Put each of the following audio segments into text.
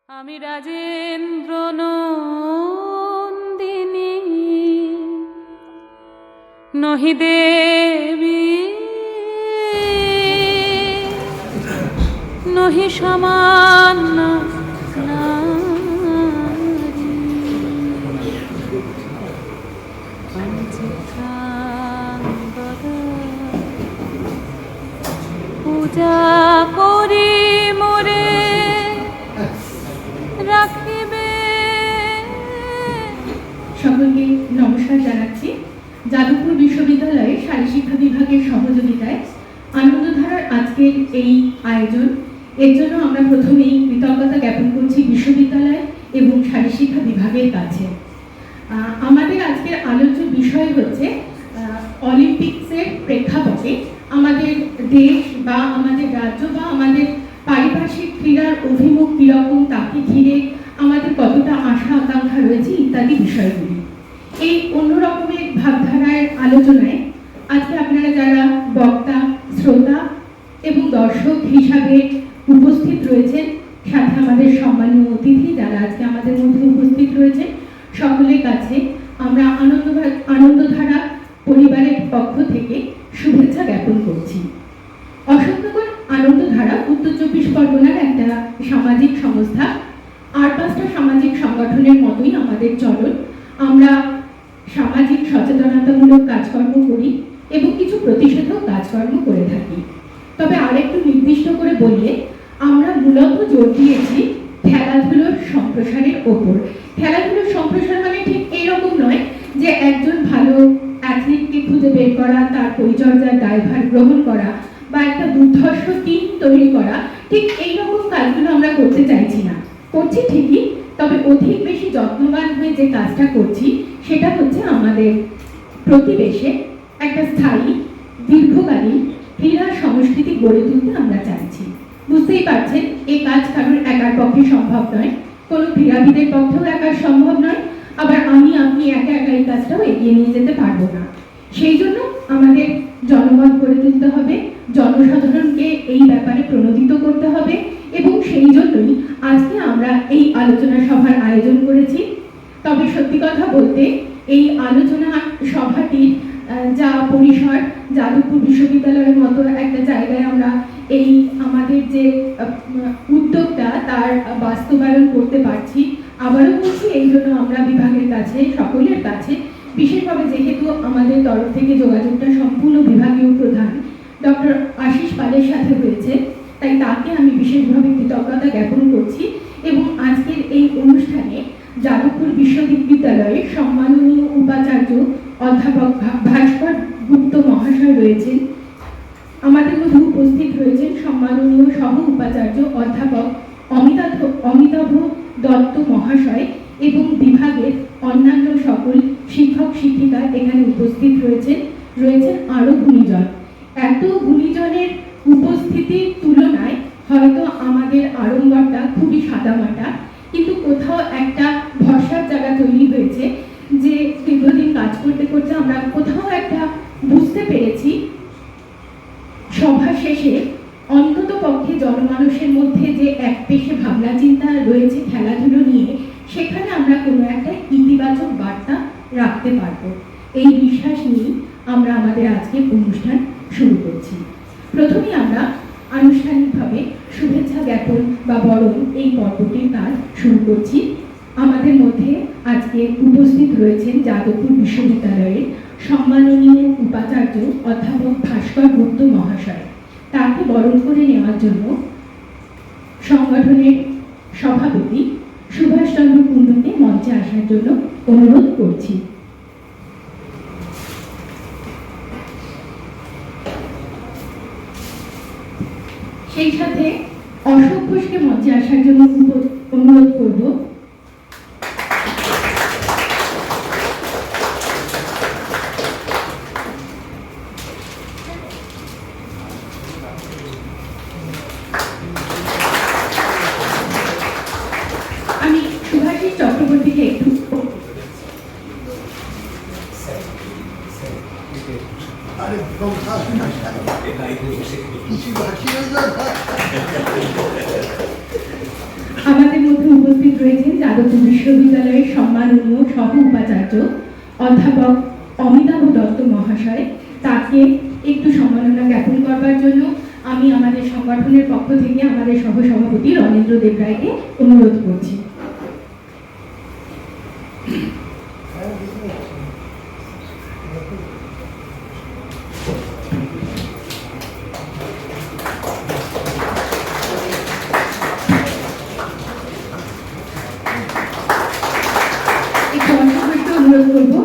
আমি রাজেন্দ্র নন্দিনী নহি দেবী নহি সামান্য নারী পূজা করি মোরে রাখিবে। সকলকে নমস্কার জানাচ্ছি। যাদবপুর বিশ্ববিদ্যালয়ে শারীর শিক্ষা বিভাগের সহযোগিতায় আনন্দধারার আজকের এই আয়োজন, এর জন্য আমরা প্রথমেই কৃতজ্ঞতা জ্ঞাপন করছি বিশ্ববিদ্যালয় এবং শারীর শিক্ষা বিভাগের কাছে। আমাদের আজকের আলোচ্য বিষয় হচ্ছে অলিম্পিক্সের প্রেক্ষাপটে আমাদের দেশ বা আমাদের রাজ্য বা আমাদের পারিপার্শ্বিক ক্রীড়ার অভিমুখ কীরকম, তাকে ঘিরে আমাদের কতটা আশা আকাঙ্ক্ষা রয়েছে ইত্যাদি বিষয়গুলি। এই অন্য রকমের ভাবধারার আলোচনায় আজকে আপনারা যারা বক্তা, শ্রোতা এবং দর্শক হিসাবে উপস্থিত রয়েছেন, সাথে আমাদের সম্মানীয় অতিথি যারা আজকে আমাদের মধ্যে উপস্থিত রয়েছেন, সকলের কাছে আমরা আনন্দধারা পরিবারের পক্ষ থেকে শুভেচ্ছা জ্ঞাপন করছি। অশোকনগর আনন্দধারা উত্তর 24 পরগনার একটা সামাজিক সংস্থা। আর 5টা সামাজিক সংগঠনের মতোই আমাদের চলন। আমরা সামাজিক সচেতনতামূলক কাজকর্ম করি এবং কিছু প্রতিষেধক কাজকর্ম করে থাকি। তবে আরেকটু নির্দিষ্ট করে বললে, আমরা মূলত জোর দিয়েছি খেলাধুলোর সম্প্রসারের ওপর। খেলাধুলোর সম্প্রসার মানে ঠিক এইরকম নয় যে একজন ভালো অ্যাথলিটকে খুঁজে বের করা, তার পরিচর্যার দায়ভার গ্রহণ করা বা একটা দুর্ধর্ষ টিম তৈরি করা, ঠিক এইরকম কাজগুলো আমরা করতে চাইছি না। করছি ঠিকই, তবে অধিক বেশি যত্নবান হয়ে যে কাজটা করছি সেটা হচ্ছে আমাদের প্রতিবেশে একটা স্থায়ী দীর্ঘকালীন ক্রীড়া সংস্কৃতি গড়ে তুলতে আমরা চাইছি। বুঝতেই পারছেন, এই কাজ কারোর একার পক্ষে সম্ভব নয়, কোনো ক্রীড়াবিদের পক্ষেও একা সম্ভব নয়, আবার আপনি একা এই কাজটাও এগিয়ে নিয়ে যেতে পারবো না। সেই জন্য আমাদের জনমত গড়ে তুলতে হবে, জনসাধারণকে এই ব্যাপারে প্রণোদিত করতে হবে এবং সেই জন্যই আজকে আমরা এই আলোচনা সভার আয়োজন করেছি। তবে সত্যি কথা বলতে, এই আলোচনা সভাটির যা পরিসর, যাদবপুর বিশ্ববিদ্যালয়ের মতো একটা জায়গায় আমরা এই আমাদের যে উদ্যোগটা তার বাস্তবায়ন করতে পারছি। আবারও বলছি, এই জন্য আমরা বিভাগের কাছে, সকলের কাছে, বিশেষভাবে যেহেতু আমাদের তরফ থেকে যোগাযোগটা সম্পূর্ণ বিভাগীয় প্রধান ডক্টর আশিস পালের সাথে হয়েছে, তাই তাকে আমি বিশেষভাবে কৃতজ্ঞতা জ্ঞাপন করছি। এবং আজকের এই অনুষ্ঠানে যাদবপুর বিশ্ববিদ্যালয়ের সম্মাননীয় উপাচার্য অধ্যাপক ভাস্কর গুপ্ত মহাশয় রয়েছেন। আমাদের মধ্যে উপস্থিত রয়েছেন সম্মাননীয় সহ উপাচার্য অধ্যাপক অমিতাভ দত্ত মহাশয় এবং বিভাগের অন্যান্য সকল শিক্ষক শিক্ষিকা এখানে উপস্থিত রয়েছেন আরও গুণীজন। এত গুণীজনের উপস্থিতির তুলনায় হয়তো আমাদের আড়ম্বরটা খুবই সাদামাটা, কিন্তু কোথাও একটা ভরসার জায়গা তৈরি হয়েছে যে দীর্ঘদিন কাজ করতে করতে আমরা কোথাও একটা বুঝতে পেরেছি সভা শেষে অন্তত পক্ষে জনমানুষের মধ্যে যে এক পেশে ভাবনা চিন্তা রয়েছে খেলাধুলো নিয়ে, সেখানে আমরা কোনো একটা ইতিবাচক বার্তা রাখতে পারবো। এই বিশ্বাস নিয়ে আমরা আমাদের আজকের অনুষ্ঠান শুরু করছি। প্রথমে আমরা আনুষ্ঠানিকভাবে শুভেচ্ছা জ্ঞাপন বা বরণ এই পর্বটির কাজ শুরু করছি। আমাদের মধ্যে আজকে উপস্থিত রয়েছেন যাদবপুর বিশ্ববিদ্যালয়ের সম্মাননীয় উপাচার্য অধ্যাপক ভাস্কর গুপ্ত মহাশয়। তাকে বরণ করে নেওয়ার জন্য সংগঠনের সভাপতি সুভাষচন্দ্র কুণ্ডুকে মঞ্চে আসার জন্য অনুরোধ করছি। সেই সাথে অশোক ঘোষকে মঞ্চে আসার জন্য অনুরোধ করব। আমি সুভাষিস চক্রবর্তীকে একটু আমাদের মধ্যে উপস্থিত রয়েছেন যাদবপুর বিশ্ববিদ্যালয়ের সম্মাননীয় সহ উপাচার্য অধ্যাপক অমিতাভ দত্ত মহাশয়। তাকে একটু সম্মাননা জ্ঞাপন করবার জন্য আমি আমাদের সংগঠনের পক্ষ থেকে আমাদের সহসভাপতি রণেন্দ্র দেবরায়কে অনুরোধ করছি। একটু অন্তর্ভুক্ত অনুরোধ করবো।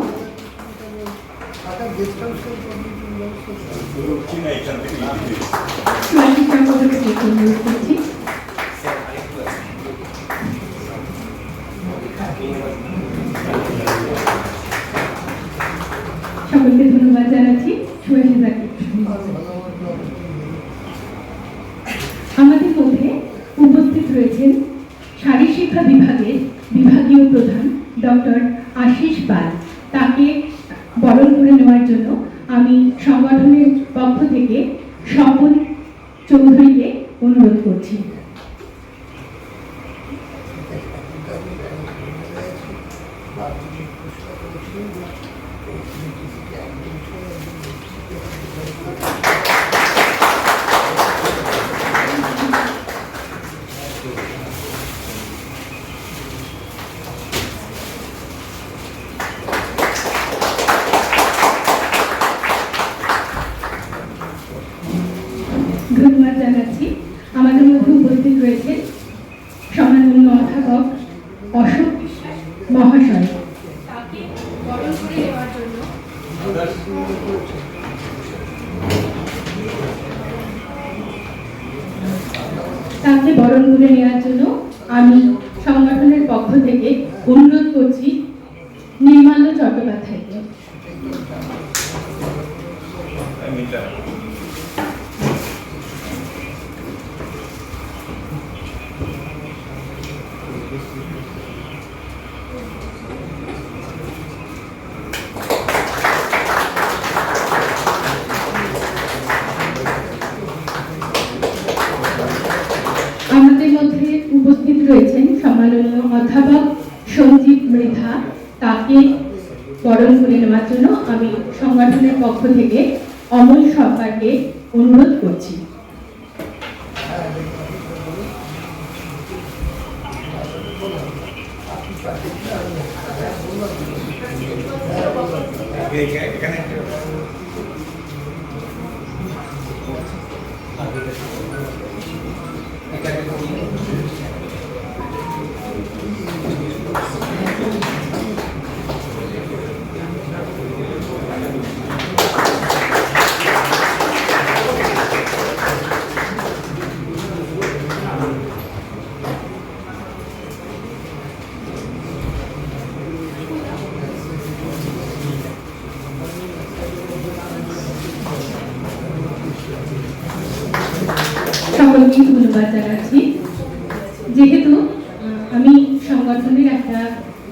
সুভাষিস চক্রবর্তীকে একটু অনুরোধ করছি। সকলকে ধন্যবাদ জানাচ্ছি। সুভাষিস দাকে আমাদের মধ্যে উপস্থিত রয়েছেন শারীর শিক্ষা বিভাগের বিভাগীয় প্রধান ডক্টর আশিস পাল। তাকে বরণ করে নেওয়ার জন্য আমি সংগঠনের পক্ষ থেকে স্বপন চৌধুরীকে অনুরোধ করছি। ধন্যবাদ জানাচ্ছি। আমাদের মধ্যে উপস্থিত রয়েছেন সম্মাননীয় অধ্যাপক অশোক মহাশয়। তাকে বরণ করে নেওয়ার জন্য আমি সংগঠনের পক্ষ থেকে অনুরোধ করছি নির্মাল্য চট্টোপাধ্যায়কে। আমাদের মধ্যে উপস্থিত রয়েছেন সম্মাননীয় অধ্যাপক সঞ্জীব মৃধা। তাকে বরণ করে নেওয়ার জন্য আমি সংগঠনের পক্ষ থেকে অমল সরকারকে অনুরোধ করছি। সকলকে ধন্যবাদ জানাচ্ছি। যেহেতু আমি সংগঠনের একটা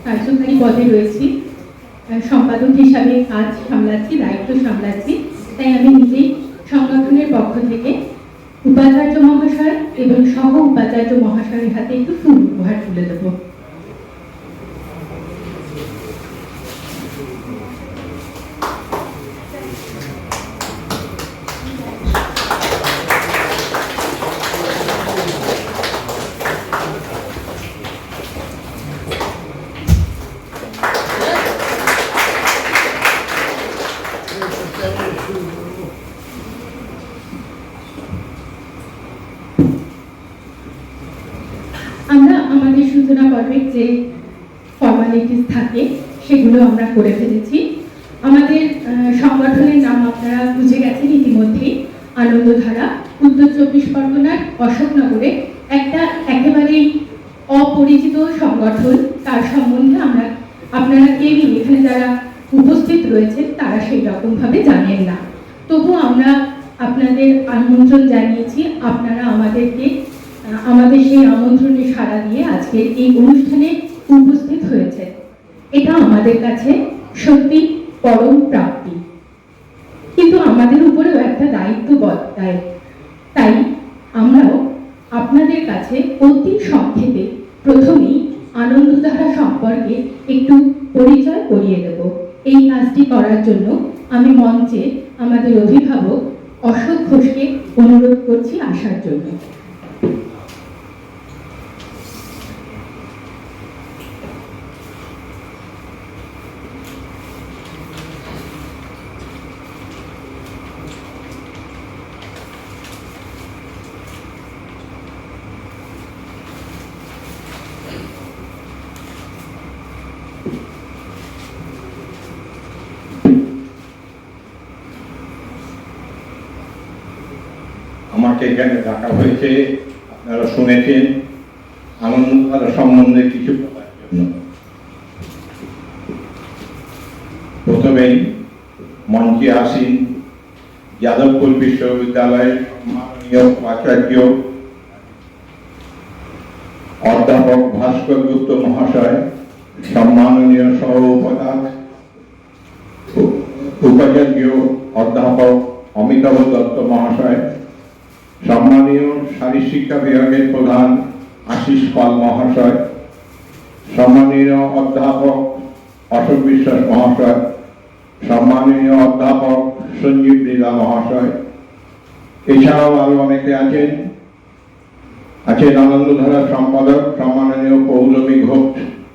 কার্যকারী পদে রয়েছি, সম্পাদক হিসাবে কাজ সামলাচ্ছি, দায়িত্ব সামলাচ্ছি, তাই আমি নিজেই সংগঠনের পক্ষ থেকে উপাচার্য মহাশয় এবং সহ উপাচার্য মহাশয়ের হাতে একটু ফুল উপহার তুলে দেবো। আমরা আমাদের সূচনা পর্বের যে ফর্মালিটিস থাকে সেগুলো আমরা করে ফেলেছি। আমাদের সংগঠনের নাম আপনারা বুঝে গেছেন ইতিমধ্যেই, আনন্দধারা। উত্তর 24 পরগনার অশোকনগরে একটা একেবারেই অপরিচিত সংগঠন, তার সম্বন্ধে আপনারা কেউই এখানে যারা উপস্থিত রয়েছেন তারা সেই রকমভাবে জানেন না। তবু আমরা আপনাদের আমন্ত্রণ জানিয়েছি, আপনারা আমাদের সেই আমন্ত্রণে সাড়া দিয়ে আজকের এই অনুষ্ঠানে উপস্থিত হয়েছে। এটা আমাদের কাছে সত্যি পরম প্রাপ্তি, কিন্তু আমাদের উপরেও একটা দায়িত্ব বর্তায়। তাই আমরাও আপনাদের কাছে অতি সংক্ষেপে প্রথমেই আনন্দধারা সম্পর্কে একটু পরিচয় করিয়ে দেব। এই কাজটি করার জন্য আমি মঞ্চে আমাদের অভিভাবক অশোক ঘোষকে অনুরোধ করছি আসার জন্য। আমাকে এখানে ডাকা হয়েছে, আপনারা শুনেছেন, আনন্দধারা সম্বন্ধে কিছু বলার জন্য। প্রথমেই মঞ্চে আসীন যাদবপুর বিশ্ববিদ্যালয়ের সম্মাননীয় উপাচার্য অধ্যাপক ভাস্কর গুপ্ত মহাশয়, সম্মাননীয় সহ উপাচার্য অধ্যাপক অমিতাভ দত্ত মহাশয়, সম্মানীয় শারীর শিক্ষা বিভাগের প্রধান আশিস পাল মহাশয়, সম্মানীয় অধ্যাপক অশোক বিশ্বাস মহাশয়, সম্মানীয় অধ্যাপক সঞ্জীব লীলা মহাশয়, এছাড়াও আরো অনেকে আছেন আনন্দধারার সম্পাদক সম্মাননীয় পৌলমী ঘোষ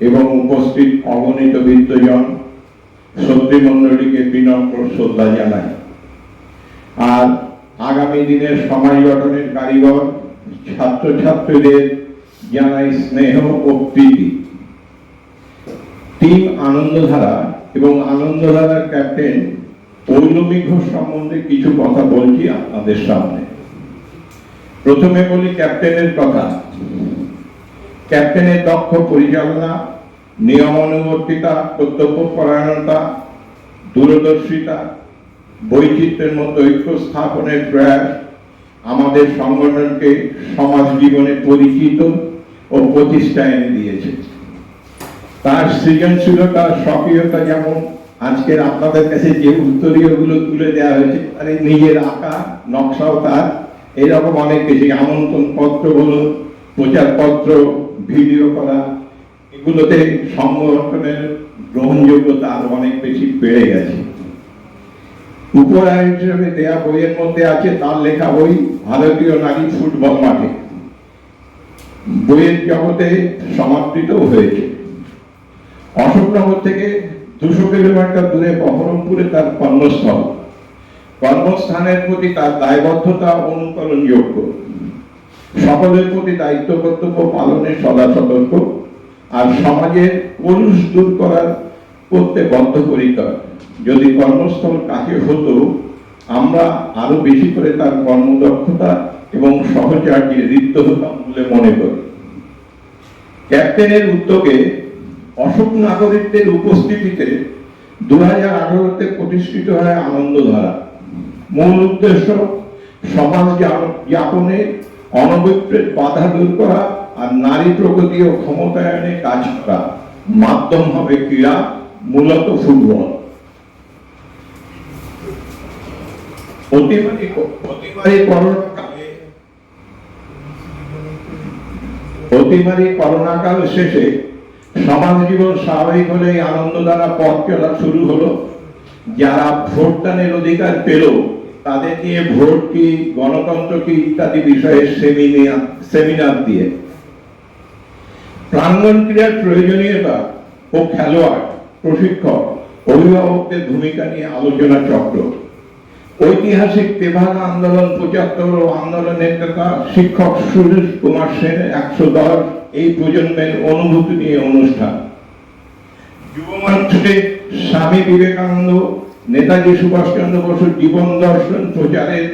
এবং উপস্থিত অগণিত বিদ্বজন শ্রোতৃমণ্ডলীকে বিনম্র শ্রদ্ধা জানাই। আর আগামী দিনের সমাজ গঠনের কারিগর ছাত্রছাত্রীদের জানাই স্নেহ ও প্রীতি। টিম আনন্দধারা এবং আনন্দধারার ক্যাপ্টেন পৌলমী ঘোষ সম্বন্ধে কিছু কথা বলছি আপনাদের সামনে। প্রথমে বলি ক্যাপ্টেনের কথা। ক্যাপ্টেনের দক্ষ পরিচালনা, নিয়মানুবর্তিতা, কর্তব্যপরায়ণতা, দূরদর্শিতা, বৈচিত্র্যের মধ্যে ঐক্য স্থাপনের প্রয়াস আমাদের সংগঠনকে সমাজ জীবনে পরিচিত ও প্রতিষ্ঠা এনে দিয়েছে। তার সৃজনশীলতা, সক্রিয়তা, যেমন আজকের আপনাদের কাছে যে উত্তরীয়গুলো তুলে দেওয়া হয়েছে, মানে নিজের আঁকা নকশাও তার, এরকম অনেক বেশি। আমন্ত্রণ পত্র বলুন, প্রচারপত্র, ভিডিও করা, এগুলোতে সংগঠনের গ্রহণযোগ্যতা আরো অনেক বেশি বেড়ে গেছে। উপহার হিসেবে দেয়া বইয়ের মধ্যে আছে তার লেখা বই ভারতীয় নারী ফুটবল মাঠে, বইয়ের জগতে সমাদৃত হয়েছে। অশোকনগর থেকে 200 কিলোমিটার দূরে বহরমপুরে তার কর্মস্থল। কর্মস্থানের প্রতি তার দায়বদ্ধতা অনুকরণযোগ্য, সকলের প্রতি দায়িত্ব কর্তব্য পালনে সদা সতর্ক, আর সমাজের কলুষ দূর করতে বদ্ধপরিকর। যদি কর্মস্থল কাছে হতো, আমরা আরো বেশি করে তার কর্মদক্ষতা এবং সহচার্যে ঋদ্ধ হতাম বলে মনে করি। ক্যাপ্টেনের উদ্যোগে অশোক নাগরিকদের উপস্থিতিতে 2018-তে প্রতিষ্ঠিত হয় আনন্দধারা। মূল উদ্দেশ্য সমাজ যাপনে অনভিপ্রেত বাধা দূর করা আর নারী প্রগতি ও ক্ষমতায়নে কাজ করা। মাধ্যম হবে ক্রীড়া, মূলত ফুটবল। অতিমারী করোনাকাল শেষে সমাজ জীবন স্বাভাবিক হলে আনন্দধারা পথ চলা শুরু হলো। যারা ভোটদানের অধিকার পেল, তাদের নিয়ে ভোট কি, গণতন্ত্র কি ইত্যাদি বিষয়ে সেমিনার দিয়ে প্রাঙ্গণ ক্রীড়ার প্রয়োজনীয়তা ও খেলোয়াড়, প্রশিক্ষক, অভিভাবকদের ভূমিকা নিয়ে আলোচনা চক্র। ঐতিহাসিক তেভাগা আন্দোলন 75 ও আন্দোলনের নেতা শিক্ষক সুরেশ কুমার সেনের 110 এই প্রজন্মের অনুভূতি নিয়ে অনুষ্ঠান। যুবমঞ্চে স্বামী বিবেকানন্দ, নেতাজি সুভাষচন্দ্র বসুর জীবন দর্শন প্রচারের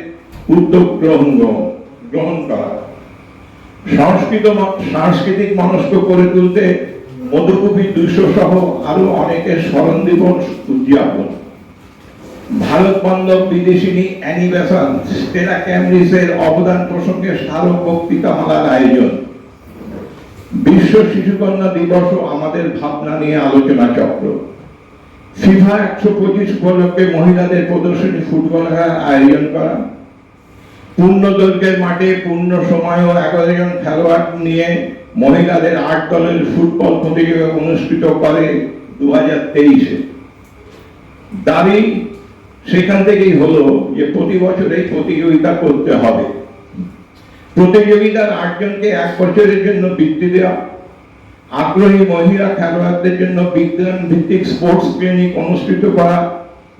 উদ্যোগ গ্রহণ করা। সাংস্কৃতিক মনস্ক করে তুলতে মধুকবি 200 সহ আরো অনেকের স্মরণ দিবস উদযাপন। ভারত বান্ধব বিদেশিনী অ্যানি বেসান্ট, স্টেলা ক্যামব্রিজের অবদান প্রসঙ্গে স্মারক বক্তৃতামালার আয়োজন। বিশ্ব শিশুকন্যা দিবস ও আমাদের ভাবনা নিয়ে আলোচনা চক্র। ফিফা 125 উপলক্ষে মহিলাদের প্রদর্শনী ফুটবল খেলার আয়োজন করা। পূর্ণ দৈর্ঘ্যের মাঠে পূর্ণ সময় ও 11 জন খেলোয়াড় নিয়ে মহিলাদের 8 দলের ফুটবল প্রতিযোগিতা অনুষ্ঠিত করে 2023-এ। দাবি সেখান থেকেই হলো যে প্রতি বছর এই প্রতিযোগিতা করতে হবে। প্রতিযোগিতার 8 জনকে 1 বছরের জন্য বৃত্তি দেওয়া, আগ্রহী মহিলা খেলোয়াড়দের জন্য বিজ্ঞান ভিত্তিক স্পোর্টস ক্লিনিক অনুষ্ঠিত করা।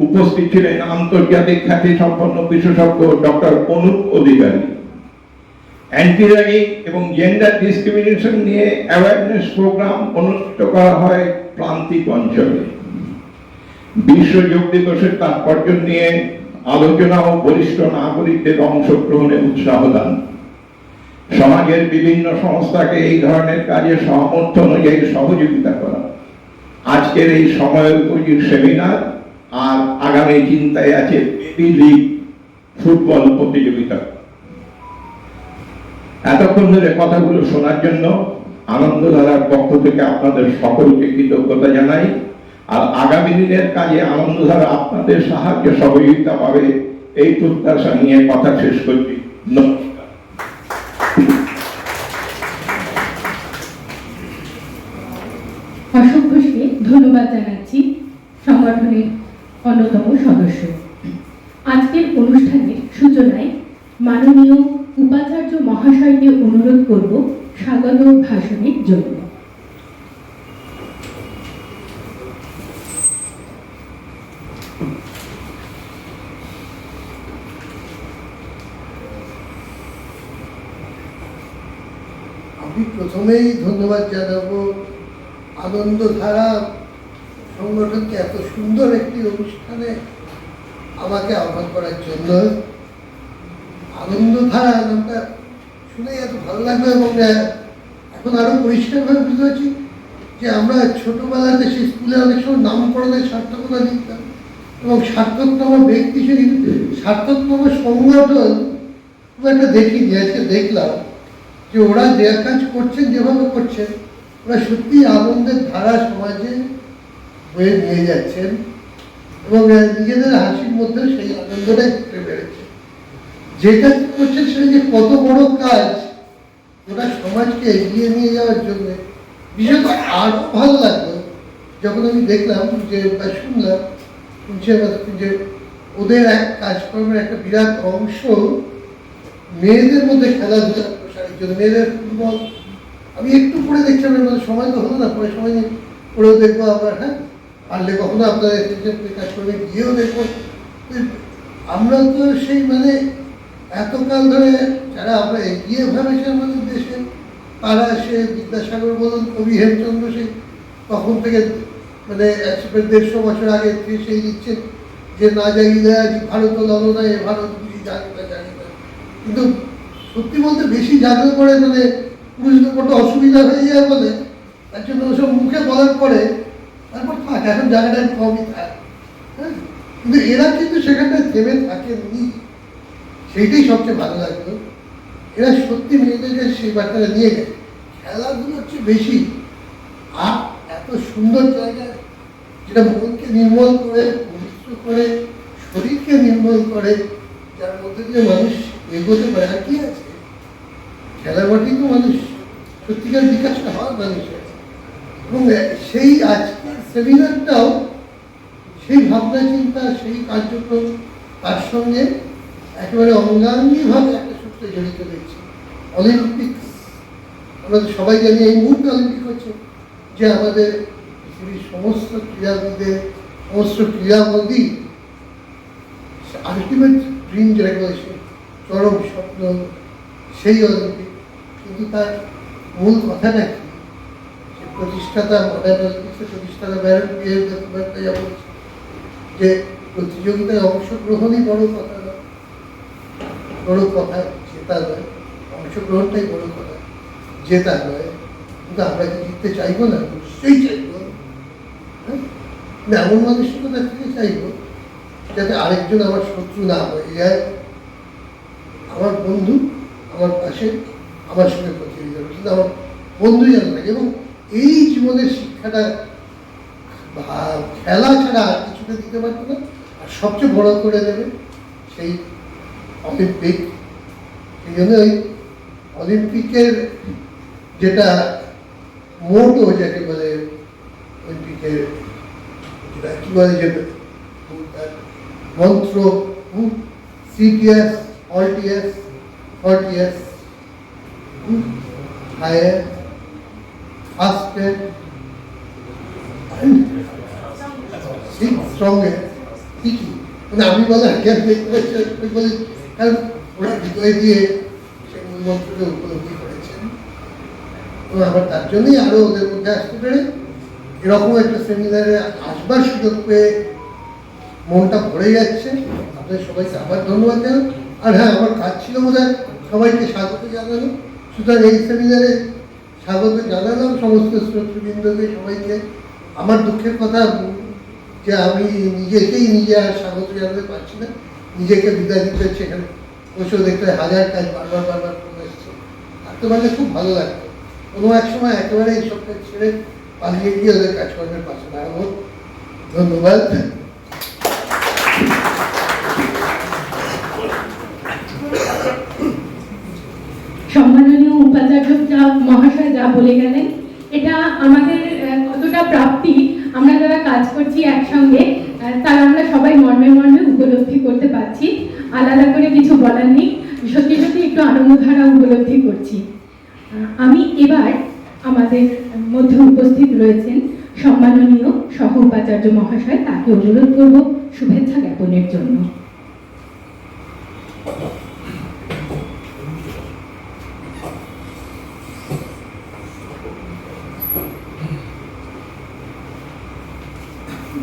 উপস্থিত ছিলেন আন্তর্জাতিক খ্যাতি সম্পন্ন বিশেষজ্ঞ ডক্টর অনুপ অধিকারী। অ্যান্টি র্যাগিং এবং জেন্ডার ডিসক্রিমিনেশন নিয়ে অ্যাওয়ারনেস প্রোগ্রাম অনুষ্ঠিত করা হয় প্রান্তিক অঞ্চলে। বিশ্ব যোগ দিবসের তাৎপর্য নিয়ে আলোচনা ও বরিষ্ঠ নাগরিকদের অংশগ্রহণে উৎসাহ দান। সমাজের বিভিন্ন সংস্থাকে এই ধরনের কাজে সামর্থ্য অনুযায়ী সহযোগিতা করা। আজকের এই সময়ের উপযোগী সেমিনার আর আগামী চিন্তায় আছে বেবি লিগ ফুটবল প্রতিযোগিতা। এতক্ষণ ধরে কথাগুলো শোনার জন্য আনন্দধারার পক্ষ থেকে আপনাদের সকলকে কৃতজ্ঞতা জানাই। আর আগামী দিনের কাজে আনন্দধারা আপনাদের সাহায্য সহযোগিতা পাবে এই প্রত্যাশা নিয়ে কথা শেষ করছি। নমস্কার। অশোক ঘোষকে ধন্যবাদ জানাচ্ছি, সংগঠনের অন্যতম সদস্য। আজকের অনুষ্ঠানের সূচনায় মাননীয় উপাচার্য মহাশয়কে অনুরোধ করব স্বাগত ভাষণের জন্য। আমি প্রথমেই ধন্যবাদ জানাবো আনন্দধারা সংগঠনকে এত সুন্দর একটি অনুষ্ঠানে আমাকে আহ্বান করার জন্য। আনন্দধারা নামটা শুনে এত ভালো লাগলো এবং এখন আরো পরিষ্কারভাবে বুঝতে পারছি যে আমরা ছোটবেলাতে সেই স্কুলে অনেক সময় নামকরণের সার্থকতা লিখতাম এবং সার্থকতম ব্যক্তি সেই সার্থকতম সংগঠন খুব একটা দেখিনি। আজকে দেখলাম যে ওরা যে কাজ করছেন, যেভাবে করছেন, ওরা সত্যি আনন্দের ধারা সমাজে বয়ে নিয়ে যাচ্ছেন এবং নিজেদের হাসির মধ্যে সেই আনন্দটাই ঘুরে বেড়েছে। যে কাজ করছেন সেটা যে কত বড় কাজ ওরা সমাজকে এগিয়ে নিয়ে যাওয়ার জন্য। বিশেষত আরও ভালো লাগলো যখন আমি দেখলাম যে বা শুনলাম যে ওদের এক কাজকর্মের একটা বিরাট অংশ মেয়েদের মধ্যে খেলাধুলা প্রসারের জন্য, মেয়েদের ফুটবল। আমি একটু পরে দেখছি, আমার সময় তো হলো না, পরে সময় নিয়ে পরেও দেখবো আবার। হ্যাঁ, পারলে কখনো আপনাদের কাজকর্মে গিয়েও দেখবো। আমরা তো সেই এতকাল ধরে যারা আমরা এগিয়ে ভেবেছি আমাদের দেশে, তারা সে বিদ্যাসাগর বলুন, কবি হেমচন্দ্র, সেই তখন থেকে 150 বছর আগে থেকে সেই লিখছেন যে না জাগিলে আজ ভারত ললনা, এ ভারত বুঝি জাগিতা জাগিতা। কিন্তু সত্যি বলতে বেশি জাগলে পরে পুরুষদের বড় অসুবিধা হয়ে যায় বলে তার জন্য ওসব মুখে বলার পরে তারপর থাক, এখন জায়গাটা কমই থাক। হ্যাঁ, কিন্তু এরা কিন্তু সেখানটায় থেমে থাকেননি, সেইটাই সবচেয়ে ভালো লাগলো। এরা সত্যি মেয়েদেরকে সেই বার্তাটা নিয়ে গেছে। খেলাধুলো হচ্ছে বেশি আর এত সুন্দর জায়গা যেটা মনকে নির্মল করে, পবিত্র করে, শরীরকে নির্মল করে, যার মধ্যে দিয়ে মানুষ এগোতে পারে। আর কি আছে, খেলার মাঠেই তো মানুষ সত্যিকার বিকাশটা হয় মানুষের। এবং সেই আজকের সেমিনারটাও সেই ভাবনা চিন্তা, সেই কার্যক্রম তার সঙ্গে একেবারে অঙ্গাঙ্গিভাবে একটা সূত্রে জড়িত রয়েছে। অলিম্পিক্স, আমরা সবাই জানি এই মুহূর্তে অলিম্পিক হচ্ছে, যে আমাদের পৃথিবীর সমস্ত ক্রীড়াবিদের, সমস্ত ক্রীড়ামোদী আলটিমেট ড্রিম যেটাকে বলে, চরম স্বপ্ন সেই অলিম্পিক। কিন্তু তার মূল কথাটা কি? সে প্রতিষ্ঠাতা, মডার্ন অলিম্পিক্সের প্রতিষ্ঠাতা ব্যারন পিয়েরে যা বলছে যে প্রতিযোগিতায় অংশগ্রহণই বড় কথা নয়, বড় কথা জেতা নয়, অংশগ্রহণটাই বড় কথা, জেতা নয়। কিন্তু আমরা কি জিততে চাইবো না? নিশ্চয়ই চাইবো। হ্যাঁ, এমন মানসিকতা থেকে চাইবো যাতে আরেকজন আমার শত্রু না হয়ে যায়, আমার বন্ধু আমার পাশে, আমার সঙ্গে প্রতিযোগিতা করছে, কিন্তু আমার বন্ধু যেন লাগে। এবং এই জীবনের শিক্ষাটা খেলা ছাড়া আর কিছুতে দিতে পারতো না। আর সবচেয়ে বড় করে দেবে সেই অলিম্পিক। সেই জন্য ওই অলিম্পিকের যেটা মোটো যাকে বলে অলিম্পিকের যেটা কি বলে যে মন্ত্র সিটিএস অলটিএস ফরটিএস হায়ার ফাস্টের স্ট্রংয়ের কি কি মানে আমি বলে বলি কারণ ওরা হৃদয় দিয়ে সেই মূল মন্ত্রকে উপলব্ধি করেছেন এবং আবার তার জন্যই আরো ওদের মধ্যে আসতে পেরে এরকম একটা সেমিনারে আসবার সুযোগ পেয়ে মনটা ভরে যাচ্ছে। আপনাদের সবাইকে আবার ধন্যবাদ জানান। আর হ্যাঁ, আমার কাজ ছিল বোধহয় সবাইকে স্বাগত জানানো, সুতরাং এই সেমিনারে স্বাগত জানালাম সমস্ত শ্রোতৃবৃন্দকে, সবাইকে। আমার দুঃখের কথা যে আমি নিজে আর স্বাগত জানাতে পারছি না, নিজেকে বিদায় দিতে হচ্ছে। এখানে বসেও দেখতে হয় হাজার কাজ বারবার করে এসছে, থাকতে পারলে খুব ভালো লাগতো। কোনো এক সময় একেবারে এইসব কাজ ছেড়ে পালিয়ে গিয়ে ওদের কাজকর্মের পাশে দাঁড়াবো। ধন্যবাদ। সম্মাননীয় উপাচার্য মহাশয় যা বলে গেলেন, এটা আমাদের কতটা প্রাপ্তি, আমরা যারা কাজ করছি একসঙ্গে তারা আমরা সবাই মর্মে মর্মে উপলব্ধি করতে পারছি। আলাদা করে কিছু বলার নেই, সত্যি সত্যি একটু আনন্দধারা উপলব্ধি করছি। আমি এবার আমাদের মধ্যে উপস্থিত রয়েছেন সম্মাননীয় সহ উপাচার্য মহাশয়, তাকে অনুরোধ করব শুভেচ্ছা জ্ঞাপনের জন্য।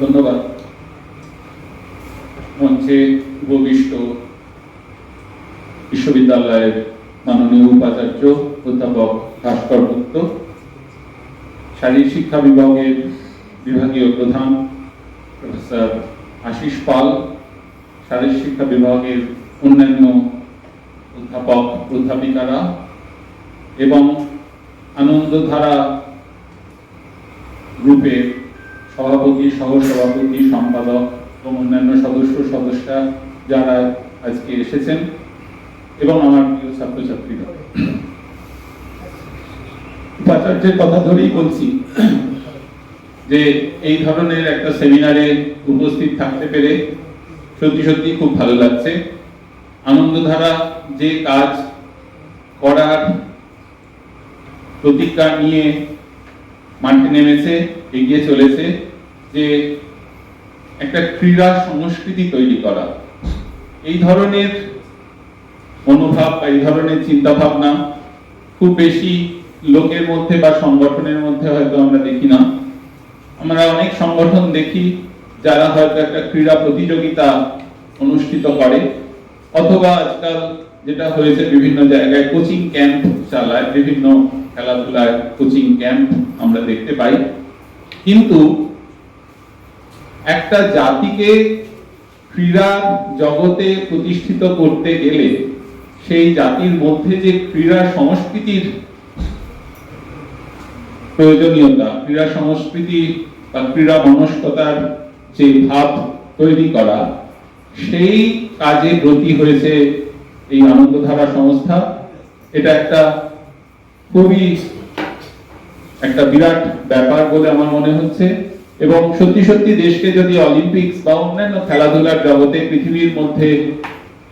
ধন্যবাদ। মঞ্চে উপবিষ্ট বিশ্ববিদ্যালয়ের মাননীয় উপাচার্য অধ্যাপক ভাস্কর গুপ্ত, শারীরিক শিক্ষা বিভাগের বিভাগীয় প্রধান প্রফেসর আশিস পাল, শারীরিক শিক্ষা বিভাগের অন্যান্য অধ্যাপক অধ্যাপিকারা এবং আনন্দধারা গ্রুপের সভাপতি, সহসভাপতি, সম্পাদক এবং অন্যান্য সদস্যা যারা আজকে এসেছেন এবং আমার প্রিয় ছাত্রছাত্রীরা, উপাচার্যের কথা ধরেই বলছি যে এই ধরনের একটা সেমিনারে উপস্থিত থাকতে পেরে সত্যি খুব ভালো লাগছে। আনন্দধারা যে কাজ করার প্রতিজ্ঞা নিয়ে মাঠে নেমেছে, এগিয়ে চলেছে, যে একটা ক্রীড়া সংস্কৃতি তৈরি করা, এই ধরনের মনোভাব বা এই ধরনের চিন্তা ভাবনা খুব বেশি লোকের মধ্যে বা সংগঠনের মধ্যে হয়তো আমরা দেখি না। আমরা অনেক সংগঠন দেখি যারা হয়তো একটা ক্রীড়া প্রতিযোগিতা অনুষ্ঠিত করে, অথবা আজকাল যেটা হয়েছে বিভিন্ন জায়গায় কোচিং ক্যাম্প চালায়, বিভিন্ন খেলাধুলায় কোচিং ক্যাম্প আমরা দেখতে পাই। কিন্তু একটা জাতিকে ক্রীড়া জগতে প্রতিষ্ঠিত করতে গেলে সেই জাতির মধ্যে যে ক্রীড়া সংস্কৃতির প্রয়োজনীয়তা, ক্রীড়া সংস্কৃতি বা ক্রীড়া মনস্কতার যে ভাব তৈরি করা, সেই কাজে ব্রতী হয়েছে এই আনন্দধারা সংস্থা। এটা খুবই একটা বিরাট ব্যাপার বলে আমার মনে হচ্ছে এবং সত্যি দেশকে যদি অলিম্পিক্স বা অন্যান্য খেলাধুলার জগতে পৃথিবীর মধ্যে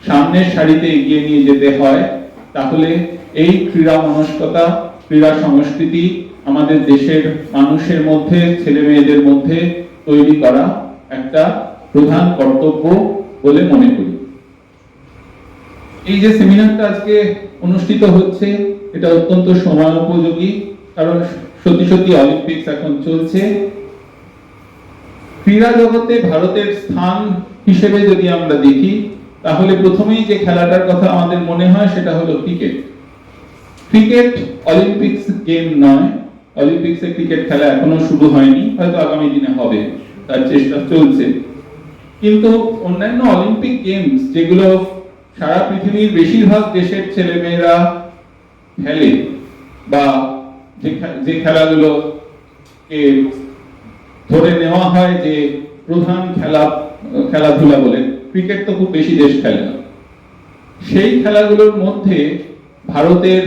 সামনের সারিতে এগিয়ে নিয়ে যেতে হয়, তাহলে এই ক্রীড়া মনস্কতা, ক্রীড়া সংস্কৃতি আমাদের দেশের মানুষের মধ্যে, ছেলে মেয়েদের মধ্যে তৈরি করা একটা প্রধান কর্তব্য বলে মনে করি। এই যে সেমিনারটা আজকে অনুষ্ঠিত হচ্ছে, এটা অত্যন্ত সময় উপযোগী, কারণ সত্যি অলিম্পিক্স এখন চলছে। ক্রীড়া জগতে ভারতের স্থান হিসেবে যদি আমরা দেখি, তাহলে প্রথমেই যে খেলাটার কথা আমাদের মনে হয় সেটা হলো ক্রিকেট। ক্রিকেট অলিম্পিক্স গেম নয়, অলিম্পিক্সে ক্রিকেট খেলা এখনো শুরু হয়নি, হয়তো আগামী দিনে হবে, তার চেষ্টা চলছে। কিন্তু অন্যান্য অলিম্পিক গেমস যেগুলো সারা পৃথিবীর বেশিরভাগ দেশের ছেলে মেয়েরা খেলে বা যে খেলাগুলোকে ধরে নেওয়া হয় যে প্রধান খেলাধুলা বলে, ক্রিকেট তো খুব বেশি দেশ খেলে না, সেই খেলাগুলোর মধ্যে ভারতের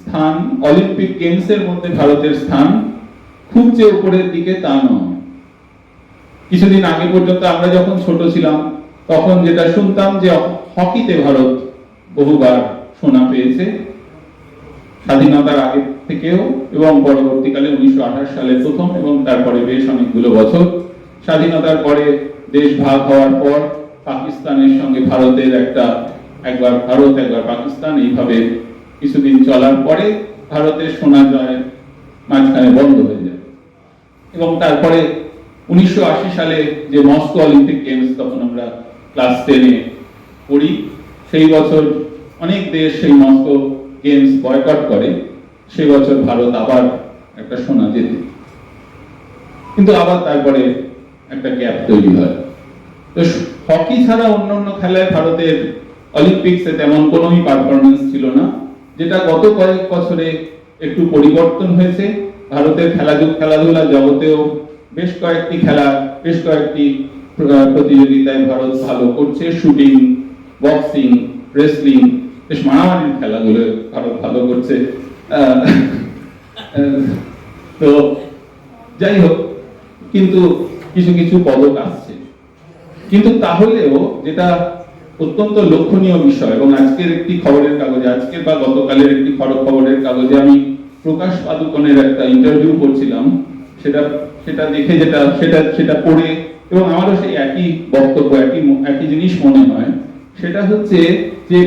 স্থান অলিম্পিক গেমসের মধ্যে ভারতের স্থান খুব যে উপরের দিকে তা নয়। কিছুদিন আগে পর্যন্ত আমরা যখন ছোট ছিলাম তখন যেটা শুনতাম যে হকিতে ভারত বহুবার সোনা পেয়েছে, স্বাধীনতার আগে থেকেও এবং পরবর্তীকালে 1928 সালে প্রথম এবং তারপরে বেশ অনেকগুলো বছর। স্বাধীনতার পরে দেশ ভাগ হওয়ার পর পাকিস্তানের সঙ্গে ভারতের একবার ভারত একবার পাকিস্তান এইভাবে কিছুদিন চলার পরে ভারতের সোনা জয় মাঝখানে বন্ধ হয়ে যায় এবং তারপরে 1980 সালে যে মস্কো অলিম্পিক গেমস, তখন আমরা ক্লাস 10-এ পড়ি, সেই বছর অনেক দেশ সেই মস্কো গেমস বয়কট করে। সেই বছর ভারত আবার একটা সোনা জেতে, কিন্তু আবার তারপরে একটা গ্যাপ তৈরি হয়। তো হকি ছাড়া অন্যান্য খেলায় ভারতের অলিম্পিক্সে তেমন কোনোই পারফরমেন্স ছিল না, যেটা গত কয়েক বছরে একটু পরিবর্তন হয়েছে। ভারতের খেলাধুলা জগতেও বেশ কয়েকটি প্রতিযোগিতায় ভারত ভালো করছে। শুটিং, বক্সিং, রেসলিং, বেশ মারামারির খেলাগুলো ভারত ভালো করছে। তো যাই হোক, কিন্তু কিছু কিছু পদক আসছে। কিন্তু তাহলেও যেটা অত্যন্ত লক্ষণীয় বিষয়, এবং আজকের একটি খবরের কাগজে, আজকের বা গতকালের একটি খবরের কাগজে আমি প্রকাশ পাদুকনের একটা ইন্টারভিউ করছিলাম, সেটা দেখে সেটা পড়ে এবং আমারও সেই একই বক্তব্য, একই জিনিস মনে হয়। সেটা হচ্ছে যে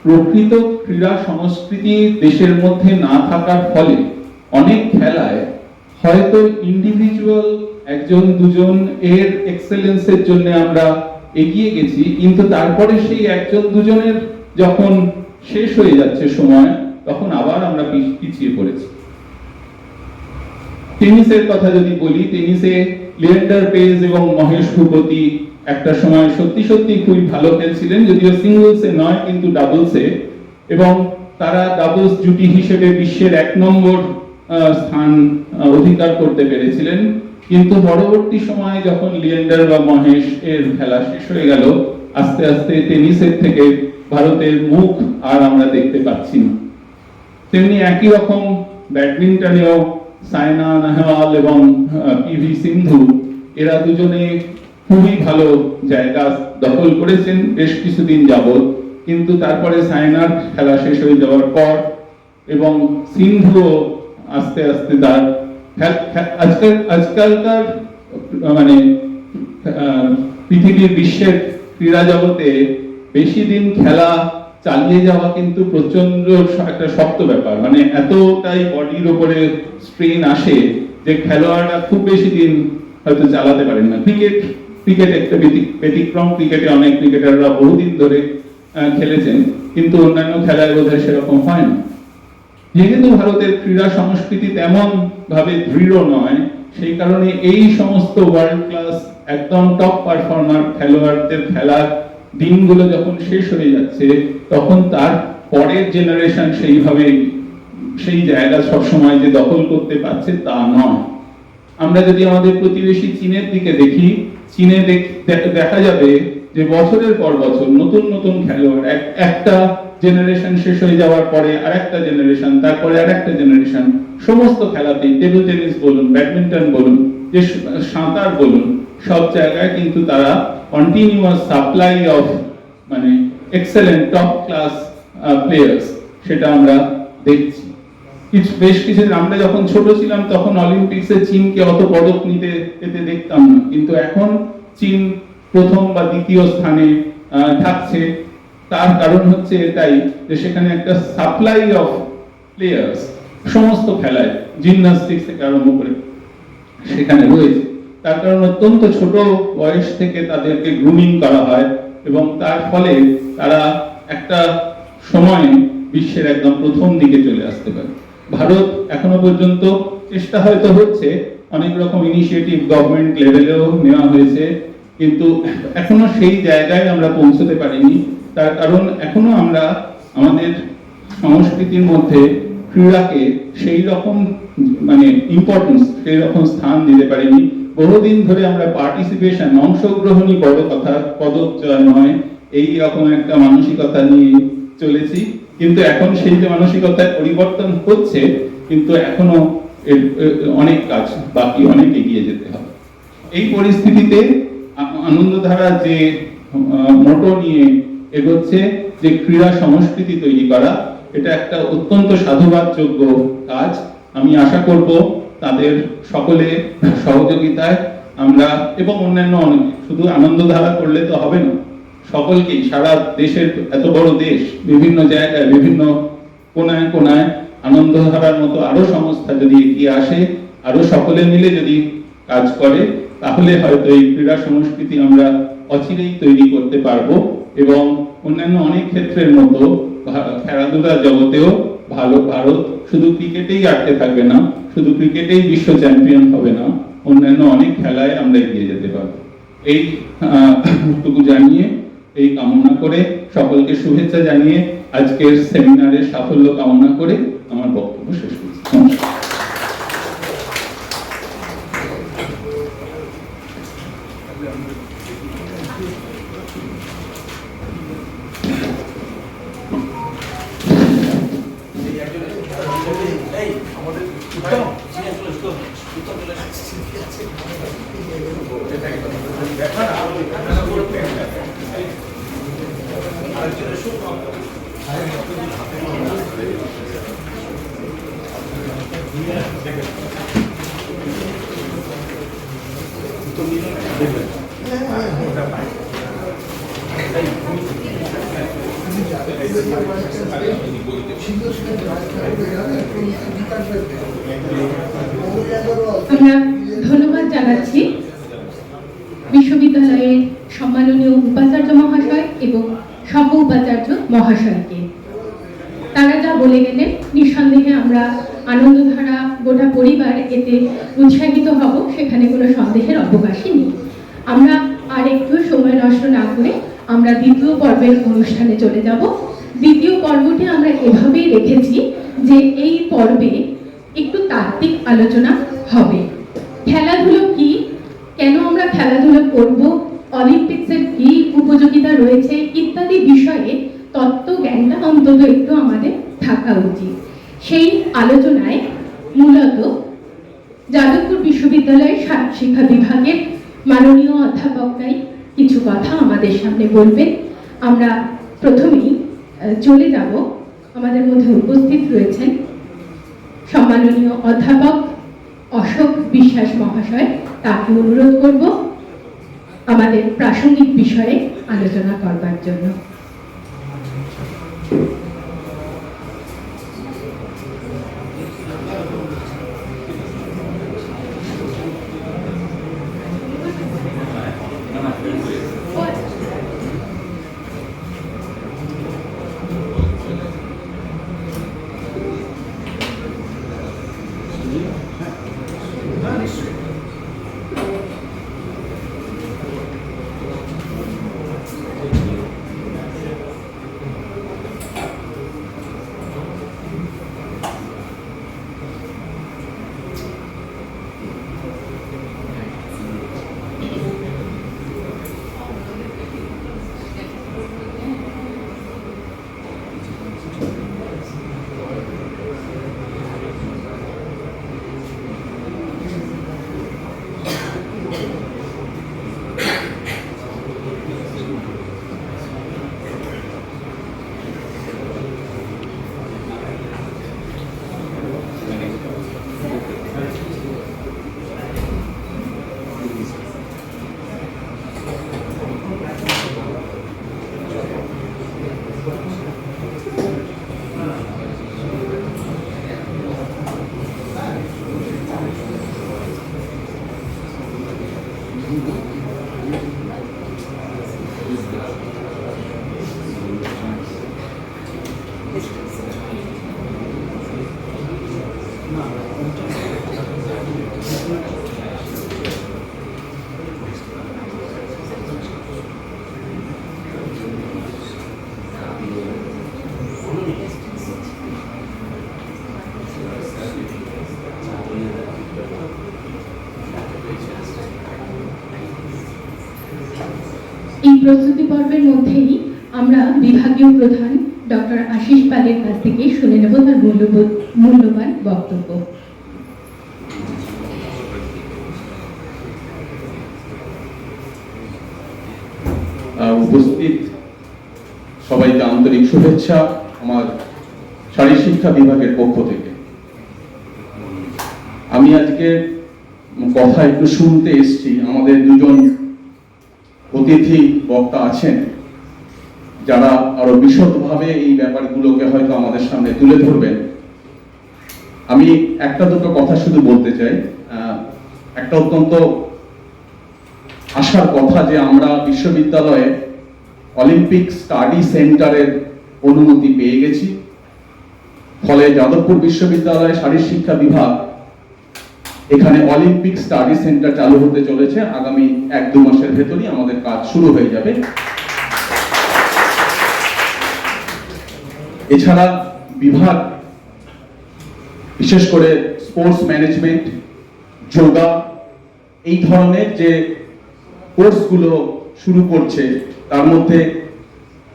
প্রকৃত ক্রীড়া সংস্কৃতি দেশের মধ্যে না থাকার ফলে অনেক খেলায় হয়তো ইন্ডিভিজুয়াল একজন দুজন এর এক্সেলেন্সের জন্য আমরা এগিয়ে গেছি, কিন্তু তারপরে সেই একজন দুজনের যখন শেষ হয়ে যাচ্ছে সময়, তখন আবার আমরা পিছিয়ে পড়েছি। টেনিসের কথা যদি বলি, টেনিসে লিয়েন্ডার পেজ এবং মহেশ ভূপতি একটা সময় সত্যি খুবই ভালো খেলছিলেন, যদিও সিঙ্গলসে নয় কিন্তু ডাবলসে, এবং তারা ডাবলস জুটি হিসেবে বিশ্বের 1 নম্বর স্থান অধিকার করতে পেরেছিলেন। কিন্তু পরবর্তী সময়ে যখন লিয়েন্ডার বা মহেশ এর খেলা শেষ হয়ে গেল, আস্তে আস্তে টেনিসের থেকে ভারতের মুখ আর আমরা দেখতে পাচ্ছি না। তেমনি একই রকম ব্যাডমিন্টনেও সাইনা নেহওয়াল এবং পিভি সিন্ধু, এরা দুজনে খুবই ভালো জায়গা দখল করেছেন বেশ কিছুদিন যাবত, কিন্তু তারপরে সাইনার খেলা শেষ হয়ে যাওয়ার পর এবং সিন্ধুও আস্তে আস্তে তার আজকালকার মানে পৃথিবীর বিশ্বের ক্রীড়া জগতে বেশি দিন খেলা চালিয়ে যাওয়া কিন্তু প্রচন্ড একটা শক্ত ব্যাপার। মানে এতটাই বডির উপরে স্ট্রেন আসে যে খেলোয়াড়রা খুব বেশি দিন হয়তো চালাতে পারেন না। ক্রিকেট একটা ব্যতিক্রম, ক্রিকেটে অনেক ক্রিকেটাররা বহুদিন ধরে খেলেছেন, কিন্তু অন্যান্য খেলায় বোধহয় সেরকম হয় না। যেহেতু ভারতের ক্রীড়া সংস্কৃতি তেমন ভাবে দৃঢ় নয়, সেই কারণে এই সমস্ত ওয়ার্ল্ড ক্লাস একদম টপ পারফর্মার খেলোয়াড়দের খেলার দিনগুলো যখন শেষ হয়ে যাচ্ছে, তখন তার পরের জেনারেশন সেইভাবে সেই জায়গা সবসময় যে দখল করতে পারছে তা নয়। আমরা যদি আমাদের প্রতিবেশী চীনের দিকে দেখি, চীনে দেখা যাবে যে বছরের পর বছর নতুন খেলোয়াড়, একটা জেনারেশন শেষ হয়ে যাওয়ার পরে আরেকটা জেনারেশন, তারপরে আরেকটা জেনারেশন, সমস্ত খেলাতেই, টেবিল টেনিস বলুন, ব্যাডমিন্টন বলুন, যে সাঁতার বলুন, সব জায়গায় কিন্তু তারা কন্টিনিউয়াস সাপ্লাই অফ মানে এক্সেলেন্ট টপ ক্লাস প্লেয়ার্স, সেটা আমরা দেখছি। বেশ কিছুদিন আমরা যখন ছোট ছিলাম তখন অলিম্পিক্সে চীনকে অত পদক নিতে দেখতাম না, কিন্তু এখন চীন প্রথম বা দ্বিতীয় স্থানে থাকছে। তার কারণ হচ্ছে এটাই যে সেখানে একটা সাপ্লাই অফ প্লেয়ার্স সমস্ত খেলায়, জিমন্যাস্টিক্স থেকে আরম্ভ করে সেখানে রয়েছে। তার কারণ অত্যন্ত ছোট বয়স থেকে তাদেরকে গ্রুমিং করা হয় এবং তার ফলে তারা একটা সময় বিশ্বের একদম প্রথম দিকে চলে আসতে পারে। ভারত এখনো পর্যন্ত চেষ্টা হয়তো হচ্ছে, অনেক রকম ইনিশিয়েটিভ গভর্নমেন্ট লেভেলেও নেওয়া হয়েছে, কিন্তু এখনো সেই জায়গায় আমরা পৌঁছতে পারিনি। তার কারণ এখনো আমরা আমাদের সংস্কৃতির মধ্যে ক্রীড়াকে সেই রকম মানে ইম্পর্টেন্স, সেই রকম স্থান দিতে পারিনি। বহুদিন ধরে আমরা পার্টিসিপেশন, অংশগ্রহণই বড় কথা, পদক জয় নয়, এই রকম একটা মানসিকতা নিয়ে চলেছি। কিন্তু এখন সেই যে মানসিকতার পরিবর্তন হচ্ছে, কিন্তু এখনো অনেক কাজ বাকি, অনেক এগিয়ে যেতে হবে। এই পরিস্থিতিতে আনন্দধারা যে মোটো নিয়ে এগোচ্ছে, যে ক্রীড়া সংস্কৃতি তৈরি করা, এটা একটা অত্যন্ত সাধুবাদযোগ্য কাজ। আমি আশা করব তাদের সকলে সহযোগিতায় আমরা, এবং অন্যান্য অনেক, শুধু আনন্দধারা করলে তো হবে না, সকলকেই, সারা দেশের এত বড় দেশ, বিভিন্ন জায়গায় বিভিন্ন কোনায় কোনায় আনন্দধারার মতো আরো সংস্থা যদি এগিয়ে আসে, আরো সকলে মিলে যদি কাজ করে, তাহলে হয়তো এই ক্রীড়া সংস্কৃতি আমরা অচিরেই তৈরি করতে পারবো, এবং অন্যান্য অনেক ক্ষেত্রের মতো খেলাধুলা জগতেও ভারত শুধু ক্রিকেটেই আটকে থাকবে না, শুধু ক্রিকেটেই বিশ্ব চ্যাম্পিয়ন হবে না, অন্যান্য অনেক খেলায় আমরা এগিয়ে যেতে পারবো। এইটুকু জানিয়ে, এই কামনা করে, সকলকে শুভেচ্ছা জানিয়ে, আজকের সেমিনারের সাফল্য কামনা করে আমার বক্তব্য শেষ করছি। নমস্কার। আমরা ধন্যবাদ জানাচ্ছি বিশ্ববিদ্যালয়ের সম্মাননীয় উপাচার্য মহাশয় এবং সহ উপাচার্য মহাশয়কে। তারা যা বলে গেলেন, নিঃসন্দেহে আমরা আনন্দধারা গোটা পরিবার এতে উৎসাহিত হব, সেখানে কোনো সন্দেহের অবকাশই নেই। আমরা আর একটু সময় নষ্ট না করে আমরা দ্বিতীয় পর্বের অনুষ্ঠানে চলে যাব। দ্বিতীয় পর্বটি আমরা এভাবেই রেখেছি যে এই পর্বে একটু তাত্ত্বিক আলোচনা হবে। খেলাধুলো কি, কেন আমরা খেলাধুলো করব, অলিম্পিক্সের কি উপযোগিতা রয়েছে ইত্যাদি বিষয়ে তত্ত্বজ্ঞানটা অন্তত একটু আমাদের থাকা উচিত। সেই আলোচনায় মূলত যাদবপুর বিশ্ববিদ্যালয়ের শিক্ষা বিভাগের মাননীয় অধ্যাপকরাই কিছু কথা আমাদের সামনে বলবেন। আমরা প্রথমেই চলে যাব, আমাদের মধ্যে উপস্থিত রয়েছেন সম্মাননীয় অধ্যাপক অশোক বিশ্বাস মহাশয়। তাকে অনুরোধ করব আমাদের প্রাসঙ্গিক বিষয়ে আলোচনা করবার জন্য। প্রস্তুতি পর্বের মধ্যেই আমরা বিভাগীয় প্রধান ডক্টর আশিস পালের কাছ থেকে শুনে নেব তার মূল্যবান বক্তব্য। উপস্থিত সবাইকে আন্তরিক শুভেচ্ছা আমার শারীরশিক্ষা বিভাগের পক্ষ থেকে। আমি আজকে কথা একটু শুনতে এসেছি। আমাদের দুজন অতিথি বক্তা আছেন যারা আরো বিশদভাবে এই ব্যাপারগুলোকে হয়তো আমাদের সামনে তুলে ধরবেন। আমি একটা দুটো কথা শুধু বলতে চাই। একটা অত্যন্ত আশার কথা যে আমরা বিশ্ববিদ্যালয়ে অলিম্পিক স্টাডি সেন্টারের অনুমতি পেয়ে গেছি। ফলে যাদবপুর বিশ্ববিদ্যালয়ে শারীরশিক্ষা বিভাগ এখানে অলিম্পিক স্টাডি সেন্টার চালু হতে চলেছে। আগামী 1-2 মাসের ভেতরই আমাদের কাজ শুরু হয়ে যাবে। এছাড়া বিভাগ বিশেষ করে স্পোর্টস ম্যানেজমেন্ট, যোগা, এই ধরনের যে কোর্সগুলো শুরু করছে তার মধ্যে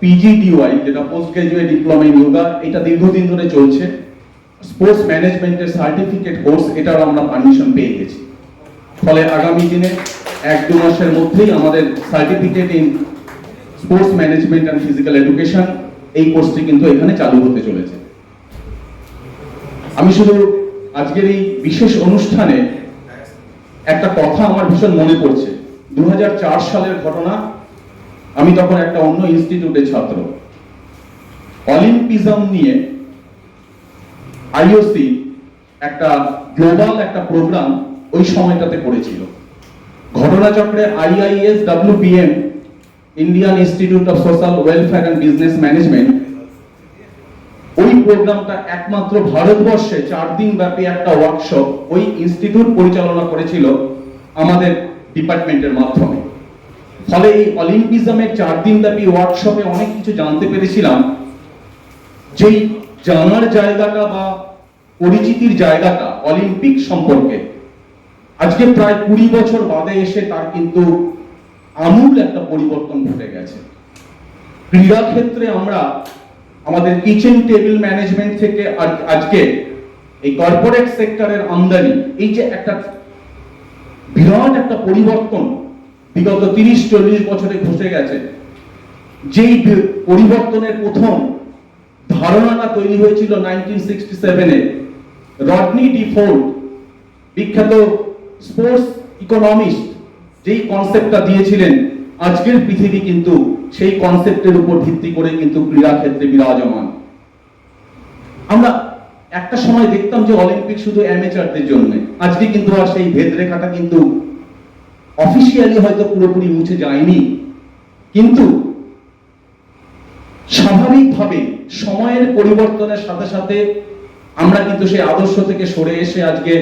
PGDY যেটা post graduate diploma in yoga, এটা দীর্ঘদিন ধরে চলছে। স্পোর্টস ম্যানেজমেন্টের সার্টিফিকেট কোর্স, এটাও আমরা পারমিশন পেয়ে গেছি। ফলে আগামী দিনে 1-2 মাসের মধ্যেই আমাদের certificate in sports management and physical education এই কোর্সটি কিন্তু এখানে চালু হতে চলেছে। আমি শুধু আজকের এই বিশেষ অনুষ্ঠানে একটা কথা আমার ভীষণ মনে পড়ছে। 2004 সালের ঘটনা। আমি তখন একটা অন্য ইনস্টিটিউটের ছাত্র। অলিম্পিজম নিয়ে IOC একটা গ্লোবাল একটা প্রোগ্রাম ওই সময়টাতে করেছিল। ঘটনাচক্রে IISWPM, Indian institute of social welfare and business management, ওই প্রোগ্রামটা একমাত্র ভারতবর্ষে 4 দিন ব্যাপী একটা ওয়ার্কশপ ওই ইনস্টিটিউট পরিচালনা করেছিল আমাদের ডিপার্টমেন্টের মাধ্যমে। ফলে এই অলিম্পিজমের 4 দিন ব্যাপী ওয়ার্কশপে অনেক কিছু জানতে পেরেছিলাম। যেই জানার জায়গাটা বা পরিচিতির জায়গাটা অলিম্পিক সম্পর্কে আজকে প্রায় 20 বছর বাদে এসে তার কিন্তু আমূল একটা পরিবর্তন ঘটে গেছে। ক্রীড়া ক্ষেত্রে আমরা আমাদের কিচেন টেবিল ম্যানেজমেন্ট থেকে আজকে এই কর্পোরেট সেক্টরের আমদানি, এই যে একটা বিরাট একটা পরিবর্তন বিগত 30-40 বছরে ঘটে গেছে। যেই পরিবর্তনের প্রথম ধারণাটা তৈরি হয়েছিল 1967-এ, রডনি ডি ফোর্ড, বিখ্যাত স্পোর্টস ইকোনমিস্ট, যেই কনসেপ্টটা দিয়েছিলেন, আজকের পৃথিবী কিন্তু সেই কনসেপ্টের উপর ভিত্তি করে কিন্তু ক্রীড়া ক্ষেত্রে বিরাজমান। আমরা একটা সময় দেখতাম যে অলিম্পিক শুধু অ্যামেচারদের জন্য। আজকে কিন্তু আর সেই ভেদরেখাটা কিন্তু অফিসিয়ালি হয়তো পুরোপুরি মুছে যায়নি, কিন্তু স্বাভাবিকভাবে সময়ের পরিবর্তনের সাথে সাথে আমরা কিন্তু সেই আদর্শ থেকে সরে এসে আজকে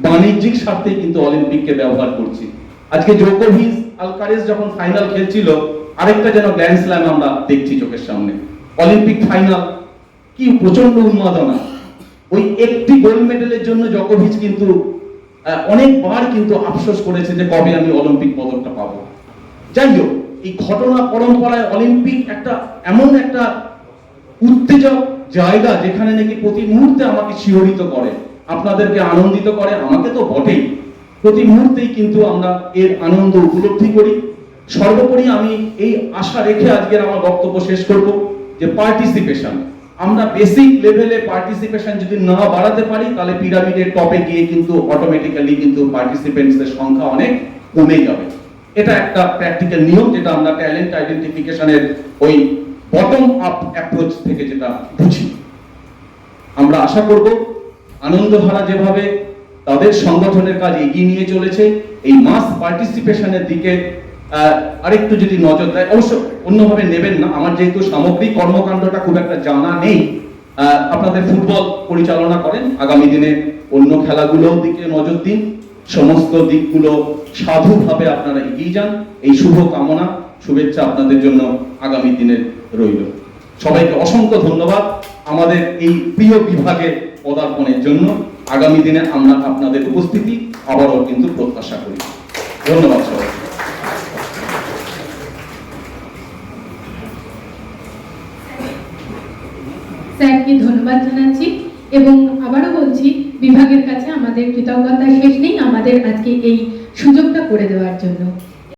বাণিজ্যিক স্বার্থে কিন্তু অলিম্পিককে ব্যবহার করছি। আজকে জোকোভিচ আলকারেজ যখন ফাইনাল খেলছিল, আরেকটা যেন গ্র্যান্ড স্ল্যাম আমরা দেখছি চোখের সামনে। অলিম্পিক ফাইনাল, কি প্রচন্ড উন্মাদনা। ওই একটি গোল্ড মেডেলের জন্য জোকোভিচ কিন্তু অনেকবার কিন্তু আফসোস করেছে যে কবে আমি অলিম্পিক পদকটা পাবো। যাই হোক, এই ঘটনা পরম্পরায় অলিম্পিক একটা এমন একটা উত্তেজক জায়গা যেখানে নাকি প্রতি মুহূর্তে আমাকে শিহরিত করে, আপনাদেরকে আনন্দিত করে, আমাকে তো বটেই। প্রতি মুহূর্তেই কিন্তু আমরা এর আনন্দ উপলব্ধি করি। সর্বোপরি আমি এই আশা রেখে আজকের আমার বক্তব্য শেষ করব যে পার্টিসিপেশন, আমরা বেসিক লেভেলে পার্টিসিপেশন যদি না বাড়াতে পারি তাহলে পিরামিডের টপে গিয়ে কিন্তু অটোমেটিক্যালি কিন্তু পার্টিসিপেন্টসের সংখ্যা অনেক কমে যাবে। এটা একটা প্র্যাকটিক্যাল নিয়ম, যেটা আমরা ট্যালেন্ট আইডেন্টিফিকেশনের ওই বটম আপ অ্যাপ্রোচ থেকে যেটা বুঝি। আমরা আশা করব আনন্দধারা যেভাবে তাদের সংগঠনের কাজ এগিয়ে নিয়ে চলেছে, এই মাস পার্টিসিপেশনের দিকে আরেকটু যদি নজর দেয়, অবশ্য অন্যভাবে নেবেন না, আমার যেহেতু সামগ্রিক কর্মকাণ্ডটা খুব একটা জানা নেই। আপনাদের ফুটবল পরিচালনা করেন, আগামী দিনে অন্য খেলাগুলোর দিকে নজর দিন, সমস্ত দিকগুলো সাধুভাবে আপনারা এগিয়ে যান। এই শুভ কামনা, শুভেচ্ছা আপনাদের জন্য আগামী দিনে রইল। সবাইকে অসংখ্য ধন্যবাদ আমাদের এই প্রিয় বিভাগে পদার্পণের জন্য। আগামী দিনে আমরা আপনাদের উপস্থিতি আবারও কিন্তু প্রত্যাশা করি। ধন্যবাদ সবাই। বিভাগকে ধন্যবাদ জানাচ্ছি এবং আবারও বলছি বিভাগের কাছে আমাদের কৃতজ্ঞতা শেষ নেই আমাদের আজকে এই সুযোগটা করে দেওয়ার জন্য।